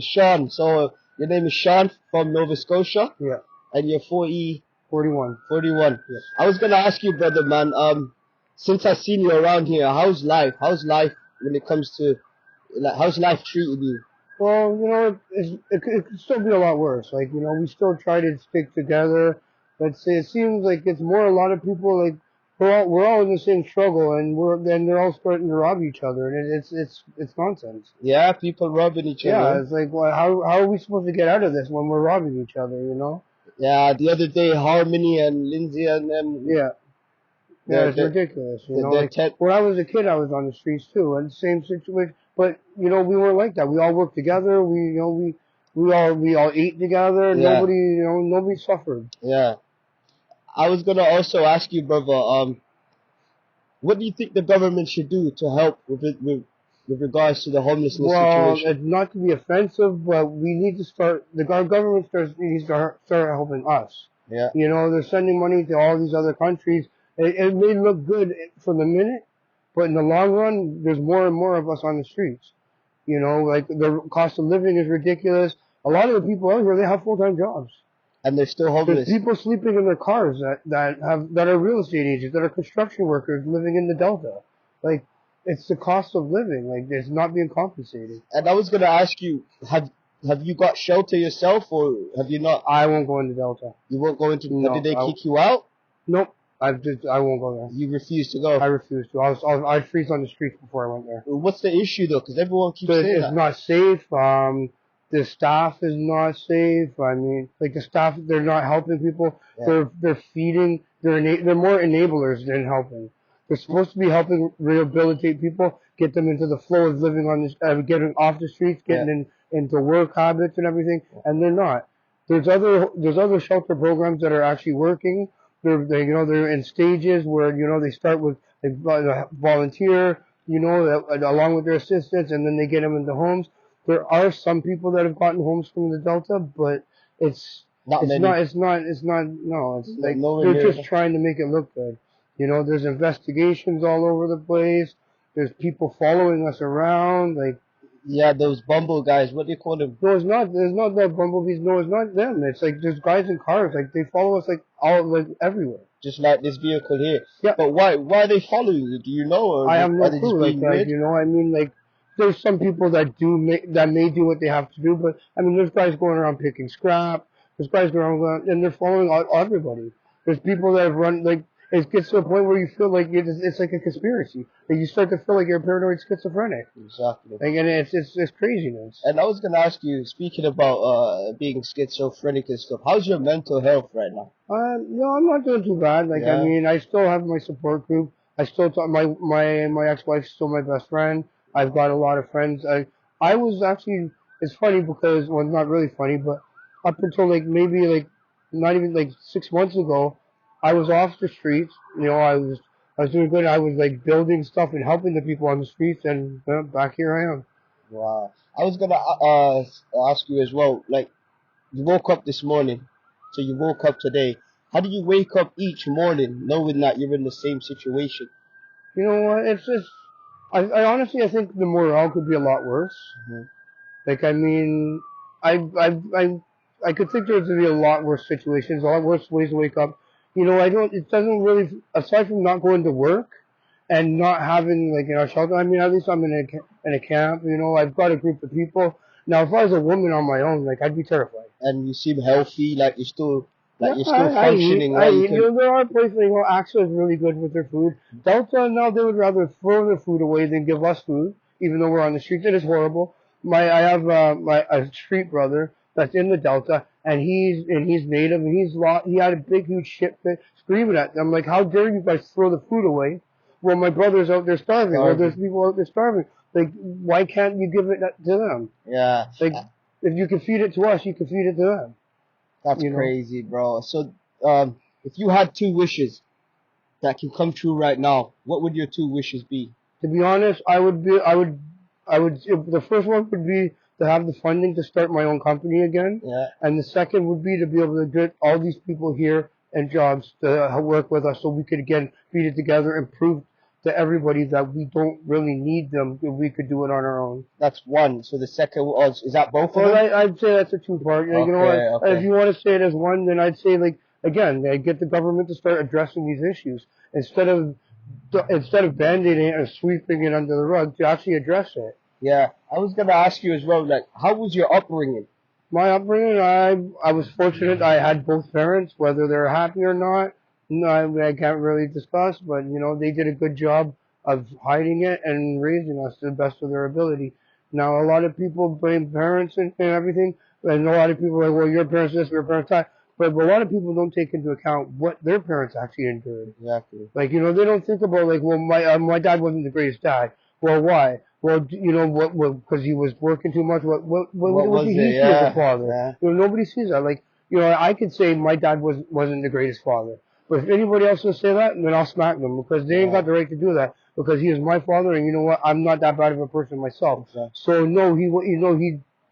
Sean. So your name is Sean from Nova Scotia, Yeah, and you're 40, 41. 41. Yeah. I was gonna ask you, brother, man. Since I've seen you around here, how's life? How's life when it comes to like how's life treating you? Well, it could still be a lot worse. Like, we still try to stick together. But it seems like it's more a lot of people like we're all in the same struggle, and then they're all starting to rob each other, and it's nonsense. Yeah, people robbing each Yeah, other. it's like, well, how are we supposed to get out of this when we're robbing each other? You know? Yeah, the other day Harmony and Lindsay and them, Yeah. Yeah, they're it's they're ridiculous. they're Like when I was a kid, I was on the streets too, and same situation. But we weren't like that. We all worked together. We all ate together. yeah, Nobody suffered. yeah. I was gonna also ask you, brother. What do you think the government should do to help with regards to the homelessness Well, situation? it's not to be offensive, but we need to start. Our government needs to start helping us. Yeah, They're sending money to all these other countries. It may look good for the minute, but in the long run, there's more and more of us on the streets. Like the cost of living is ridiculous. A lot of the people out here, they have full-time jobs. and they're still There's homeless. people sleeping in their cars that are real estate agents, that are construction workers living in the Delta. Like, it's the cost of living. Like, it's not being compensated. And I was gonna ask you, have you got shelter yourself, or have you not? I won't go into Delta. You won't go into. No, Did they kick you out? nope. I won't go there. You refuse to I go. refuse to. I'd freeze on the streets before I went there. What's the issue though? Because everyone keeps So saying it's that. not safe. The staff is not safe. I mean, like the staff, they're not helping people. Yeah. They're feeding. They're more enablers than helping. They're supposed to be helping rehabilitate people, get them into the flow of living on this, getting off the streets, getting into work habits and everything, and they're not. There's other shelter programs that are actually working. They're in stages where they start with they volunteer, along with their assistants, and then they get them into homes. There are some people that have gotten homes from the Delta, but it's Not it's many. not it's not it's not no, it's like Nowhere they're near. just trying to make it look good. There's investigations all over the place. There's people following us around. Like, Yeah, those Bumble guys. What do you call them? no, it's not. There's not that bumblebees. No, it's not them. It's like there's guys in cars. Like they follow us like everywhere. Just like this vehicle here. Yeah. But why? Why are they following you? Do you know, or I have are no they just clue. Like being that. weird? I mean, like there's some people that may do what they have to do, but I mean, there's guys going around picking scrap. There's guys going around and they're following everybody. There's people that have run like. It gets to a point where you feel like it's like a conspiracy. Like you start to feel like you're paranoid schizophrenic. Exactly. Like, and it's craziness. And I was gonna ask you, speaking about being schizophrenic and stuff, how's your mental health right now? No, I'm not doing too bad. Like, I Yeah. mean, I still have my support group. I still talk, my ex-wife's still my best friend. I've got a lot of friends. I was actually, it's funny because, well, not really funny, but up until like maybe like not even like 6 months ago, I was off the streets. I was doing good. I was like building stuff and helping the people on the streets, and back here I am. Wow. I was gonna ask you as well. Like, you woke up this morning, so you woke up today. How do you wake up each morning knowing that you're in the same situation? You know what? It's just, I honestly, I think the morale could be a lot worse. Mhm. Like, I mean, I could think there's gonna be a lot worse situations, a lot worse ways to wake up. It doesn't really, aside from not going to work and not having, like, shelter, I mean, at least I'm in a camp, I've got a group of people. Now, if I was a woman on my own, like, I'd be terrified. And you seem healthy, like you're still I eat. functioning well. You can, There are places, AXA is really good with their food. Delta, now they would rather throw their food away than give us food, even though we're on the streets. It is horrible. I have a street brother that's in the Delta, and he's native, and he had a big, huge shit fit, screaming at them, like, how dare you guys throw the food away? Well, my brother's out there starving, or there's people out there starving. Like, why can't you give it to them? yeah. Like, if you can feed it to us, you can feed it to them. That's crazy, bro. So, if you had two wishes that can come true right now, what would your two wishes be? To be honest, the first one would be to have the funding to start my own company again. Yeah. And the second would be to be able to get all these people here and jobs to work with us so we could again feed it together, improve to everybody that we don't really need them. We could do it on our own. That's one. So the second was, is that both of Well, them? I'd say that's a two-part. You know, Okay. if you want to say it as one, then I'd say, like, again, get the government to start addressing these issues instead of band-aiding it and sweeping it under the rug, to actually address it. Yeah, I was gonna ask you as well, like, how was your upbringing? My upbringing, I was fortunate. I had both parents, whether they're happy or not. No, I can't really discuss, but you know, they did a good job of hiding it and raising us to the best of their ability. Now, a lot of people blame parents and everything, and a lot of people are like, well, your parents this, your parents that. But a lot of people don't take into account what their parents actually endured. Exactly. Like, you know, they don't think about, like, well, my dad wasn't the greatest dad. Well, why? Well, you know, because he was working too much. What did he see as a father? Yeah. You know, nobody sees that. Like, you know, I could say my dad wasn't the greatest father. But if anybody else will say that, then I'll smack them, because they ain't got the right to do that. Because he is my father, and you know what? I'm not that bad of a person myself. Okay. So no, his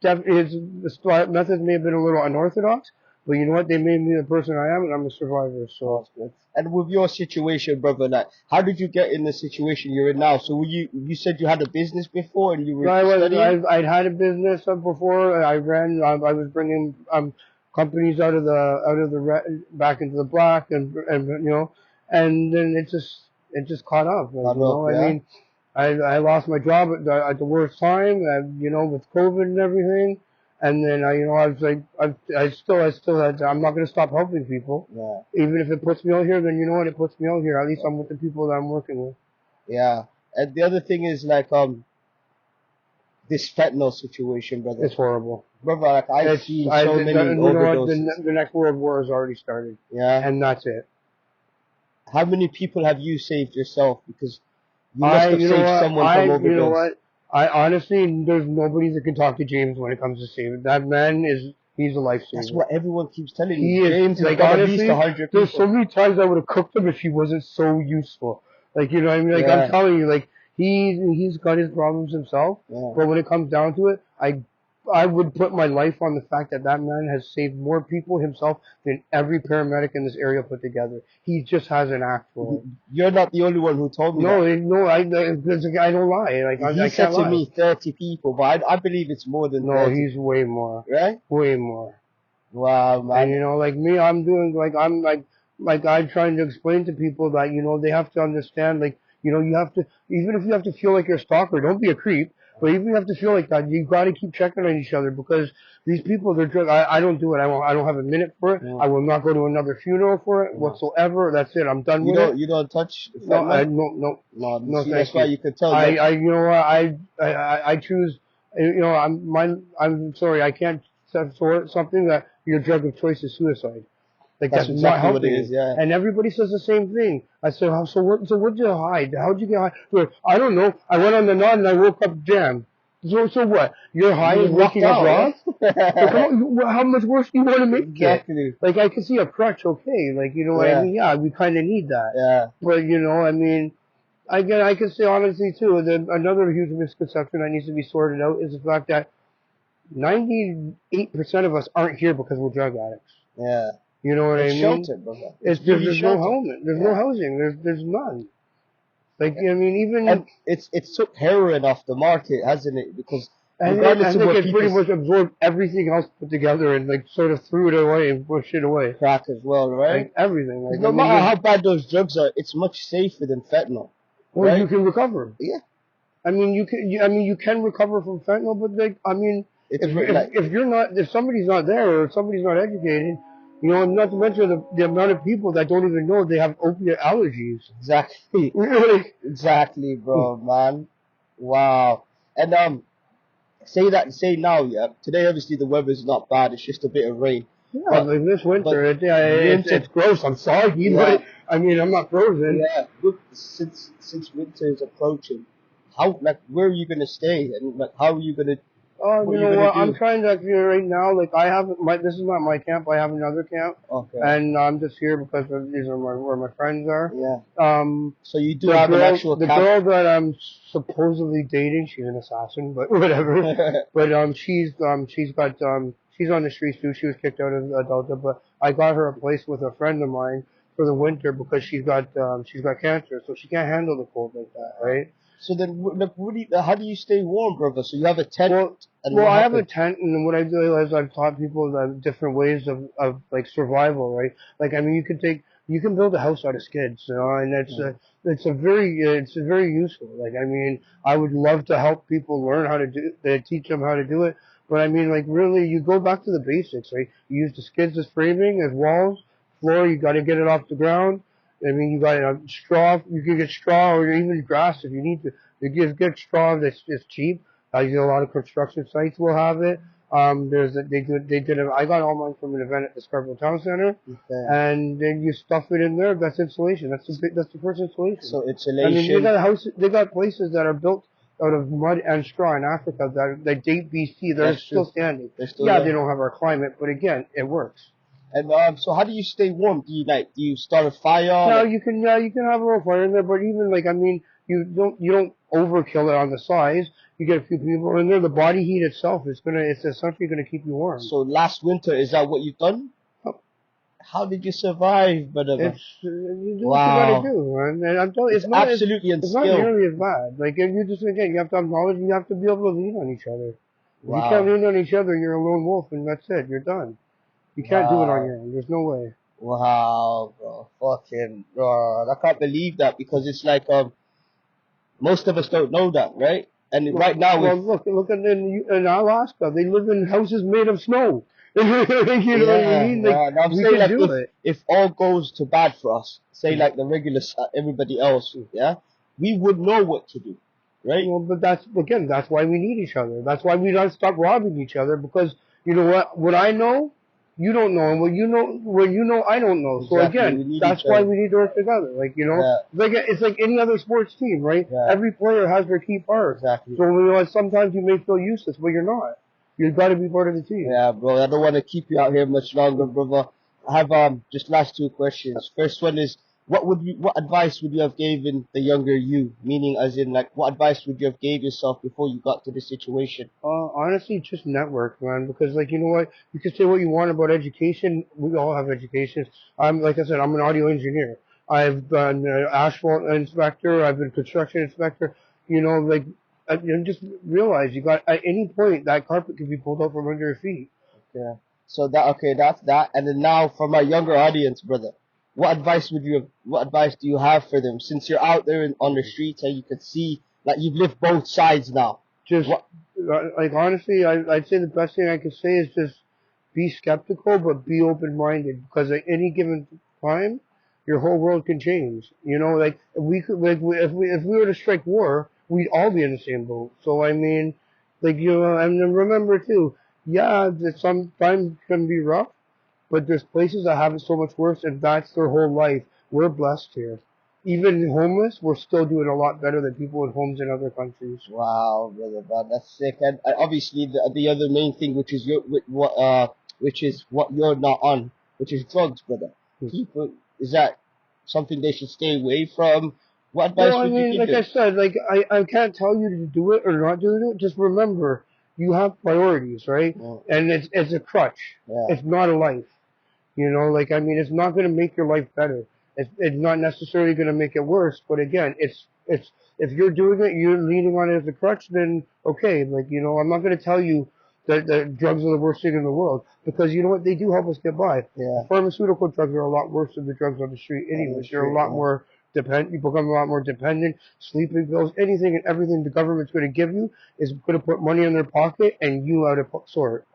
methods may have been a little unorthodox, but you know what? They made me the person I am, and I'm a survivor. So. That's good. And with your situation, brother, like, how did you get in the situation you're in now? So you said you had a business before and you were studying? I'd had a business before. I was bringing companies out of the red back into the black, and you know, and then it just caught up. Like, you know, I mean, I lost my job at the worst time, you know, with COVID and everything. And then you know, I was like, I still had. I'm not going to stop helping people. Yeah. Even if it puts me out here, then you know what? It puts me out here. At least I'm with the people that I'm working with. Yeah. And the other thing is, like, this fentanyl situation, brother. It's horrible. Brother, like, I've seen so many overdoses. You know what? The next world war has already started. Yeah. And that's it. How many people have you saved yourself? Because you must have saved someone from overdose. You know what? I honestly, there's nobody that can talk to James when it comes to saving. That man he's a lifesaver. That's what everyone keeps telling me. He is. James Like, got honestly, at least 100 people. There's so many times I would have cooked him if he wasn't so useful. Like, you know what I mean? Like, I'm telling you, like, he's got his problems himself. Yeah. But when it comes down to it, I would put my life on the fact that man has saved more people himself than every paramedic in this area put together. He just has an act for it. You're not the only one who told me that. No, I don't lie. Like, he said to me 30 people, but I believe it's more than 30. No, he's way more. Right? Way more. Wow, man. And you know, like me, I'm trying to explain to people that, you know, they have to understand, like, you know, you have to, even if you have to feel like you're a stalker, don't be a creep. But even if you have to feel like that, you got to keep checking on each other, because these people, I don't do it. I don't have a minute for it. Yeah. I will not go to another funeral for it whatsoever. That's it. I'm done with it. You don't touch? No, See, that's why you can tell. You know what? I choose. You know, I'm sorry. I can't support something that your drug of choice is suicide. Like, that's exactly not helping. What it is, yeah. And everybody says the same thing. I said, so what'd you hide? How'd you get high? I don't know. I went on the nod and I woke up jammed. So what? You're high and waking up wrong? Like, how much worse do you want to make it? Like, I can see a crutch, okay. Like, you know what I mean? Yeah, we kind of need that. Yeah. But, you know, I mean, I can say honestly, too, that another huge misconception that needs to be sorted out is the fact that 98% of us aren't here because we're drug addicts. Yeah. You know what I mean? Sheltered, brother. There's no home. There's no housing. There's none. Like, I mean, even... And it's took heroin off the market, hasn't it? Because regardless of what people... pretty much absorbed everything else put together and, like, sort of threw it away and pushed it away. Crack as well, right? Like, everything. Like, no matter how bad those drugs are, it's much safer than fentanyl. Well, right? You can recover. Yeah. I mean, you can recover from fentanyl, but, like, I mean, if somebody's not there or if somebody's not educated... You know, not to mention the amount of people that don't even know they have opiate allergies. Exactly. Exactly, bro, man. Wow. And say now, yeah. Today, obviously, the weather's not bad. It's just a bit of rain. Yeah, but like this winter, it's gross. I'm sorry, but I mean, I'm not frozen. Yeah. Look, since winter is approaching, where are you gonna stay, and like, how are you gonna? You know what? I'm trying to actually right now. Like, this is not my camp. I have another camp. Okay. And I'm just here because these are where my friends are. Yeah. So you do have an actual camp. The girl that I'm supposedly dating, she's an assassin, but whatever. But she's on the streets too. She was kicked out of Delta, but I got her a place with a friend of mine for the winter because she's got cancer, so she can't handle the cold like that, right? So then, how do you stay warm, brother? So you have a tent, Well, and well, what I have a happens? tent, and what I do is I've taught people the different ways of like survival, right? Like, I mean, you can build a house out of skids, you know, and it's a very useful. Like, I mean, I would love to help people learn how to teach them how to do it. But I mean, like, really, you go back to the basics, right? You use the skids as framing, as walls, floor. You got to get it off the ground. I mean, you got straw. You can get straw or even grass if you need to. You get straw that's just cheap. You know, a lot of construction sites will have it. I got all mine from an event at the Scarborough Town Center, Okay. and then you stuff it in there. That's insulation. That's the first insulation. So I mean, insulation. they got places that are built out of mud and straw in Africa that date BC. They're That's still true. standing. They're still Yeah, there. they don't have our climate, but again, it works. And so how do you stay warm? Do you start a fire? Now you can have a little fire in there, but even like I mean, you don't overkill it on the size. You get a few people in there. The body heat itself it's essentially gonna keep you warm. So last winter, is that what you've done? Oh, How did you survive, brother? You do what you gotta Wow, do, man. And I'm telling you, it's absolutely it's not unskilled. nearly as bad. Like if you just again, you have to have knowledge and you have to be able to lean on each other. If you can't Wow, lean on each other, you're a lone wolf, and that's it. You're done. You can't do it on wow, your own. There's no way. wow, bro. Fucking, bro. I can't believe that because it's like most of us don't know that, right? And right now, Well, with look at in Alaska. They live in houses made of snow. You know what I yeah, mean? Like yeah. And I'm we saying can like do it. if all goes to bad for us, say like the regular everybody else, yeah, we would know what to do, right? Well, but that's why we need each other. That's why we don't stop robbing each other because you know what I know, you don't know, and what you know, I don't know. So Exactly. again, We need that's each why other. we need to work together. Like you know, Yeah, it's like any other sports team, right? yeah. Every player has their key part. Exactly. So you know, sometimes you may feel useless, but you're not. You've got to be part of the team. Yeah, bro. I don't want to keep you out here much longer, brother. I have just last two questions. First one is, what advice would you have given the younger you? Meaning, as in, like, what advice would you have gave yourself before you got to this situation? Honestly, just network, man. Because, like, you know what? You can say what you want about education. We all have education. Like I said, I'm an audio engineer. I've been an asphalt inspector. I've been construction inspector. You know, like, just realize you got at any point that carpet can be pulled out from under your feet. Yeah. So that's that. And then now for my younger audience, brother, what advice do you have for them? Since you're out there on the streets and you could see, like, you've lived both sides now. Just What? like honestly, I'd say the best thing I could say is just be skeptical, but be open-minded. Because at any given time, your whole world can change. You know, like we could, like if we were to strike war, we'd all be in the same boat. So I mean, like you know, and then remember too, yeah, that sometimes can be rough, but there's places that have it so much worse, and that's their whole life. We're blessed here. Even homeless, we're still doing a lot better than people with homes in other countries. Wow, brother, man, that's sick. And obviously the other main thing, which is what you're not on, which is drugs, brother. People, is that something they should stay away from? What advice Well, I would you mean, give like I them? said, like I can't tell you to do it or not do it. Just remember, you have priorities, right? Yeah, And it's a crutch. yeah, It's not a life. You know, like I mean, it's not going to make your life better. It's not necessarily going to make it worse. But again, it's if you're doing it, you're leaning on it as a crutch, then okay. Like you know, I'm not going to tell you that drugs are the worst thing in the world because you know what, they do help us get by. yeah. Pharmaceutical drugs are a lot worse than the drugs on the street. On the Anyways, they're a street, lot yeah. more dependent. You become a lot more dependent. Sleeping pills, anything and everything the government's going to give you is going to put money in their pocket and you out of sort.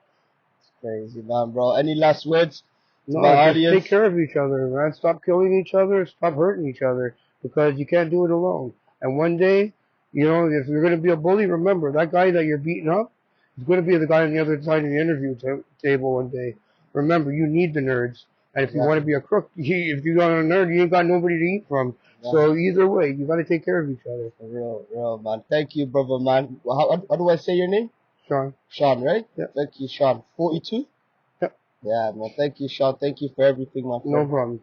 Crazy, man, bro. Any last words to my No, just take audience? care of each other, man. Stop killing each other. Stop hurting each other because you can't do it alone. And one day, you know, if you're going to be a bully, remember that guy that you're beating up is going to be the guy on the other side of the interview table one day. Remember, you need the nerds. And if you want to Exactly. be a crook, if you're not a nerd, you ain't got nobody to eat from. Exactly. So either way, you got to take care of each other. Real, man. Thank you, brother, man. How do I say your name? Sean. Sean, right? Yep. Thank you, Sean. 42? Yep. Yeah, man. Thank you, Sean. Thank you for everything, my friend. No problem.